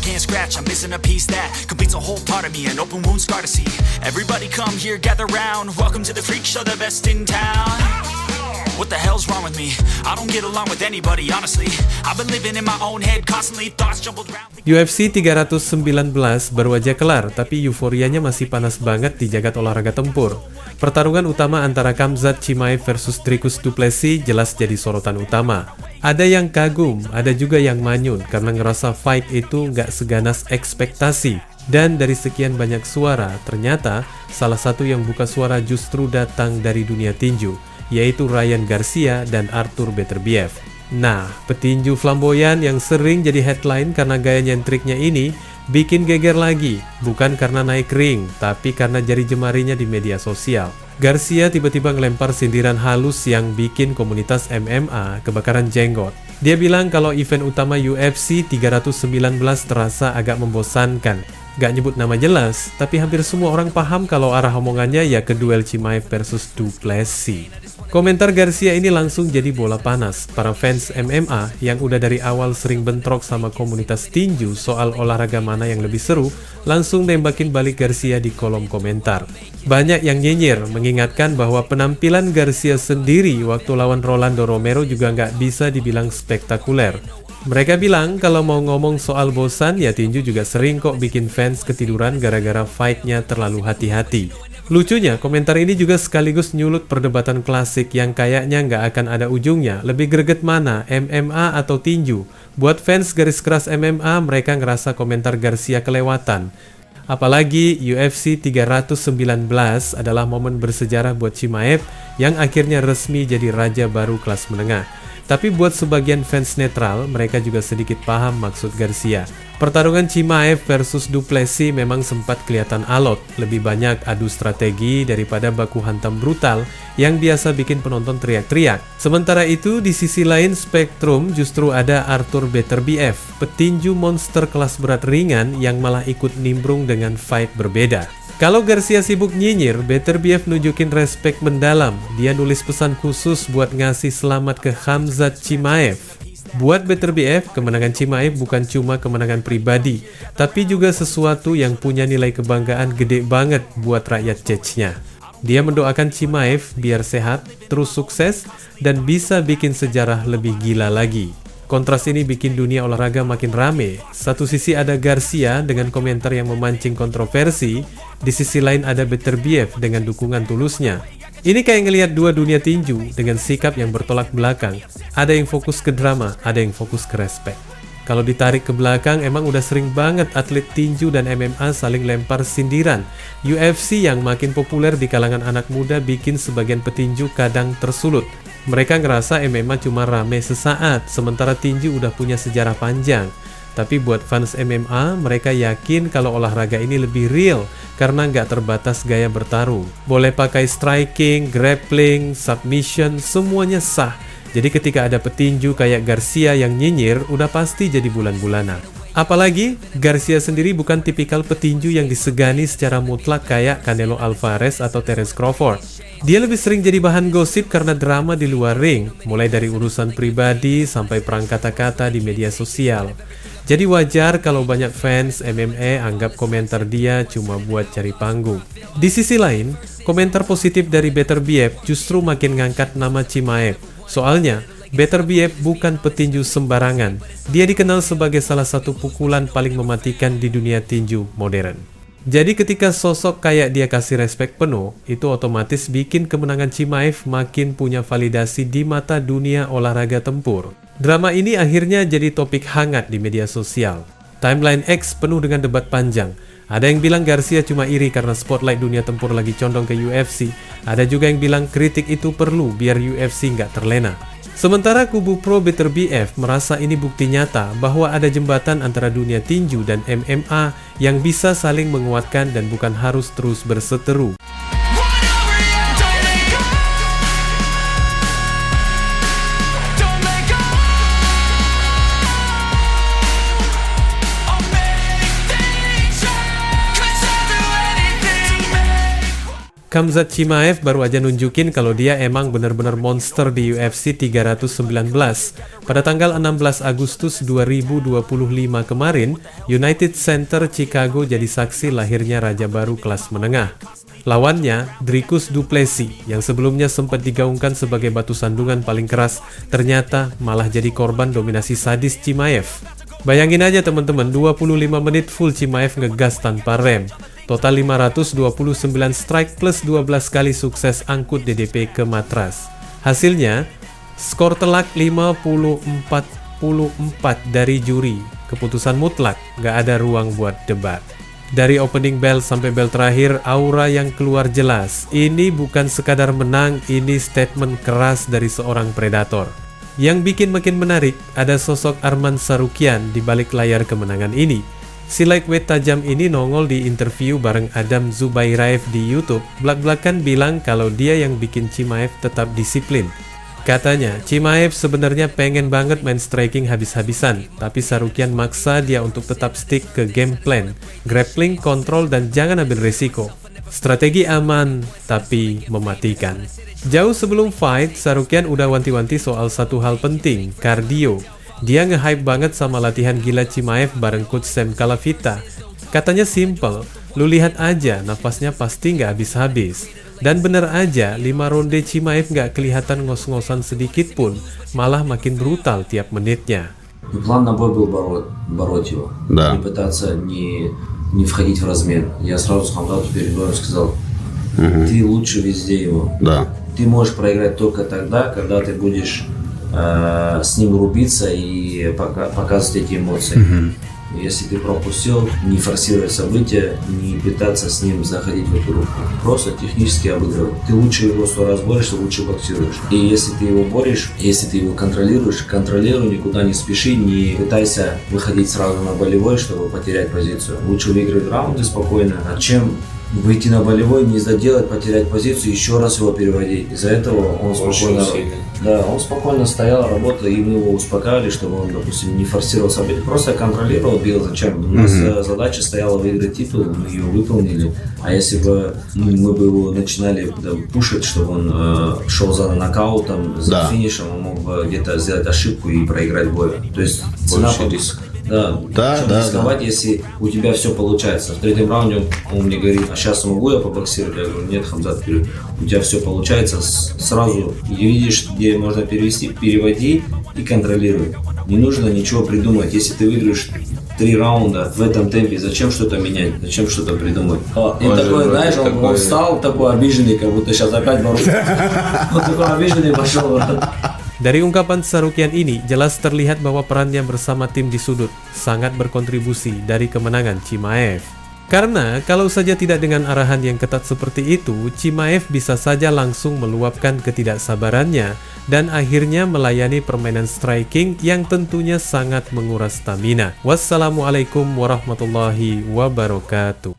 I can't scratch, I'm missing a piece that completes a whole part of me, an open wound scar to see. Everybody come here, gather round, welcome to the freak show, the best in town. What the hell's wrong with me? I don't get along with anybody, honestly. I've been living in my own head, constantly thoughts jumbled around. UFC 319 baru aja kelar, tapi euforianya masih panas banget di jagat olahraga tempur. Pertarungan utama antara Khamzat Chimaev versus Dricus du Plessis jelas jadi sorotan utama. Ada yang kagum, ada juga yang manyun karena ngerasa fight itu nggak seganas ekspektasi. Dan dari sekian banyak suara, ternyata salah satu yang buka suara justru datang dari dunia tinju, yaitu Ryan Garcia dan Artur Beterbiev. Nah, petinju flamboyan yang sering jadi headline karena gaya nyentriknya ini bikin geger lagi, bukan karena naik ring, tapi karena jari jemarinya di media sosial. Garcia tiba-tiba ngelempar sindiran halus yang bikin komunitas MMA kebakaran jenggot. Dia bilang kalau event utama UFC 319 terasa agak membosankan. Gak nyebut nama jelas, tapi hampir semua orang paham kalau arah omongannya ya ke duel Chimaev versus du Plessis. Komentar Garcia ini langsung jadi bola panas. Para fans MMA yang udah dari awal sering bentrok sama komunitas tinju soal olahraga mana yang lebih seru, langsung nembakin balik Garcia di kolom komentar. Banyak yang nyinyir, mengingatkan bahwa penampilan Garcia sendiri waktu lawan Rolando Romero juga nggak bisa dibilang spektakuler. Mereka bilang kalau mau ngomong soal bosan, ya tinju juga sering kok bikin fans ketiduran gara-gara fight-nya terlalu hati-hati. Lucunya, komentar ini juga sekaligus nyulut perdebatan klasik yang kayaknya nggak akan ada ujungnya. Lebih greget mana, MMA atau tinju? Buat fans garis keras MMA, mereka ngerasa komentar Garcia kelewatan. Apalagi UFC 319 adalah momen bersejarah buat Chimaev yang akhirnya resmi jadi raja baru kelas menengah. Tapi buat sebagian fans netral, mereka juga sedikit paham maksud Garcia. Pertarungan Chimaev versus du Plessis memang sempat kelihatan alot, lebih banyak adu strategi daripada baku hantam brutal yang biasa bikin penonton teriak-teriak. Sementara itu, di sisi lain spektrum justru ada Artur Beterbiev, petinju monster kelas berat ringan yang malah ikut nimbrung dengan fight berbeda. Kalau Garcia sibuk nyinyir, Beterbiev nunjukin respek mendalam. Dia nulis pesan khusus buat ngasih selamat ke Khamzat Chimaev. Buat Beterbiev, kemenangan Chimaev bukan cuma kemenangan pribadi, tapi juga sesuatu yang punya nilai kebanggaan gede banget buat rakyat Chechnya. Dia mendoakan Chimaev biar sehat, terus sukses, dan bisa bikin sejarah lebih gila lagi. Kontras ini bikin dunia olahraga makin rame. Satu sisi ada Garcia dengan komentar yang memancing kontroversi, di sisi lain ada Beterbiev dengan dukungan tulusnya. Ini kayak ngelihat dua dunia tinju dengan sikap yang bertolak belakang. Ada yang fokus ke drama, ada yang fokus ke respek. Kalau ditarik ke belakang, emang udah sering banget atlet tinju dan MMA saling lempar sindiran. UFC yang makin populer di kalangan anak muda bikin sebagian petinju kadang tersulut. Mereka ngerasa MMA cuma rame sesaat, sementara tinju udah punya sejarah panjang. Tapi buat fans MMA, mereka yakin kalau olahraga ini lebih real karena nggak terbatas gaya bertarung. Boleh pakai striking, grappling, submission, semuanya sah. Jadi ketika ada petinju kayak Garcia yang nyinyir, udah pasti jadi bulan-bulanan. Apalagi, Garcia sendiri bukan tipikal petinju yang disegani secara mutlak kayak Canelo Alvarez atau Terence Crawford. Dia lebih sering jadi bahan gosip karena drama di luar ring, mulai dari urusan pribadi sampai perang kata-kata di media sosial. Jadi wajar kalau banyak fans MMA anggap komentar dia cuma buat cari panggung. Di sisi lain, komentar positif dari Beterbiev justru makin ngangkat nama Chimaev. Soalnya, Beterbiev bukan petinju sembarangan. Dia dikenal sebagai salah satu pukulan paling mematikan di dunia tinju modern. Jadi ketika sosok kayak dia kasih respek penuh, itu otomatis bikin kemenangan Chimaev makin punya validasi di mata dunia olahraga tempur. Drama ini akhirnya jadi topik hangat di media sosial. Timeline X penuh dengan debat panjang. Ada yang bilang Garcia cuma iri karena spotlight dunia tempur lagi condong ke UFC. Ada juga yang bilang kritik itu perlu biar UFC nggak terlena. Sementara kubu pro Beterbiev merasa ini bukti nyata bahwa ada jembatan antara dunia tinju dan MMA yang bisa saling menguatkan dan bukan harus terus berseteru. Khamzat Chimaev baru aja nunjukin kalau dia emang bener-bener monster di UFC 319. Pada tanggal 16 Agustus 2025 kemarin, United Center Chicago jadi saksi lahirnya raja baru kelas menengah. Lawannya, Dricus du Plessis, yang sebelumnya sempat digaungkan sebagai batu sandungan paling keras, ternyata malah jadi korban dominasi sadis Chimaev. Bayangin aja teman-teman, 25 menit full Chimaev ngegas tanpa rem. Total 529 strike plus 12 kali sukses angkut DDP ke matras. Hasilnya, skor telak 50-44 dari juri. Keputusan mutlak, gak ada ruang buat debat. Dari opening bell sampai bell terakhir, aura yang keluar jelas. Ini bukan sekadar menang, ini statement keras dari seorang predator. Yang bikin makin menarik, ada sosok Arman Tsarukyan di balik layar kemenangan ini. Si lightweight tajam ini nongol di interview bareng Adam Zubairaev di YouTube, belak-belakan bilang kalau dia yang bikin Chimaev tetap disiplin. Katanya, Chimaev sebenarnya pengen banget main striking habis-habisan, tapi Tsarukyan maksa dia untuk tetap stick ke game plan, grappling, kontrol, dan jangan ambil resiko. Strategi aman, tapi mematikan. Jauh sebelum fight, Tsarukyan udah wanti-wanti soal satu hal penting, kardio. Dia nge-hype banget sama latihan gila Chimaev bareng Coach Sam Kalavita. Katanya simple, lu lihat aja nafasnya pasti nggak habis-habis. Dan bener aja, 5 ronde Chimaev nggak kelihatan ngos-ngosan sedikit pun, malah makin brutal tiap menitnya. План на бой был бороть его, Да. не пытаться не входить в размен. Я сразу Хамзату перед боем сказал, ты лучше везде его. Да. Ты можешь проиграть только тогда, когда ты будешь с ним рубиться и показывать эти эмоции. Если ты пропустил, не форсировать события, не пытаться с ним заходить в эту руку. Просто технически обыгрывать. Ты лучше его 100 раз борешься, лучше боксируешь. И если ты его борешь, если ты его контролируешь, контролируй, никуда не спеши, не пытайся выходить сразу на болевой, чтобы потерять позицию. Лучше выиграть раунды спокойно, чем выйти на болевой, не заделать, потерять позицию, еще раз его переводить. Из-за этого он спокойно, он спокойно стоял, работал, и мы его успокаивали, чтобы он, допустим, не форсировал события, просто контролировал, бил. Зачем? У нас задача стояла выиграть титул, мы ее выполнили. А если бы мы бы его начинали пушить, чтобы он шел за нокаутом, за финишем, он мог бы где-то сделать ошибку и проиграть бой. То есть цена риск. Да, рисковать, если у тебя все получается. В третьем раунде он мне говорит, а сейчас могу я побоксировать? Я говорю, нет, Хамзат, у тебя все получается. Сразу видишь, где можно перевести, переводи и контролируй. Не нужно ничего придумать. Если ты выиграешь 3 раунда в этом темпе, зачем что-то менять, зачем что-то придумать? И такой, знаешь, он встал такой обиженный, как будто сейчас опять бороться. Он такой обиженный пошел. Dari ungkapan Tsarukyan ini, jelas terlihat bahwa perannya bersama tim di sudut sangat berkontribusi dari kemenangan Chimaev. Karena kalau saja tidak dengan arahan yang ketat seperti itu, Chimaev bisa saja langsung meluapkan ketidaksabarannya dan akhirnya melayani permainan striking yang tentunya sangat menguras stamina. Wassalamualaikum warahmatullahi wabarakatuh.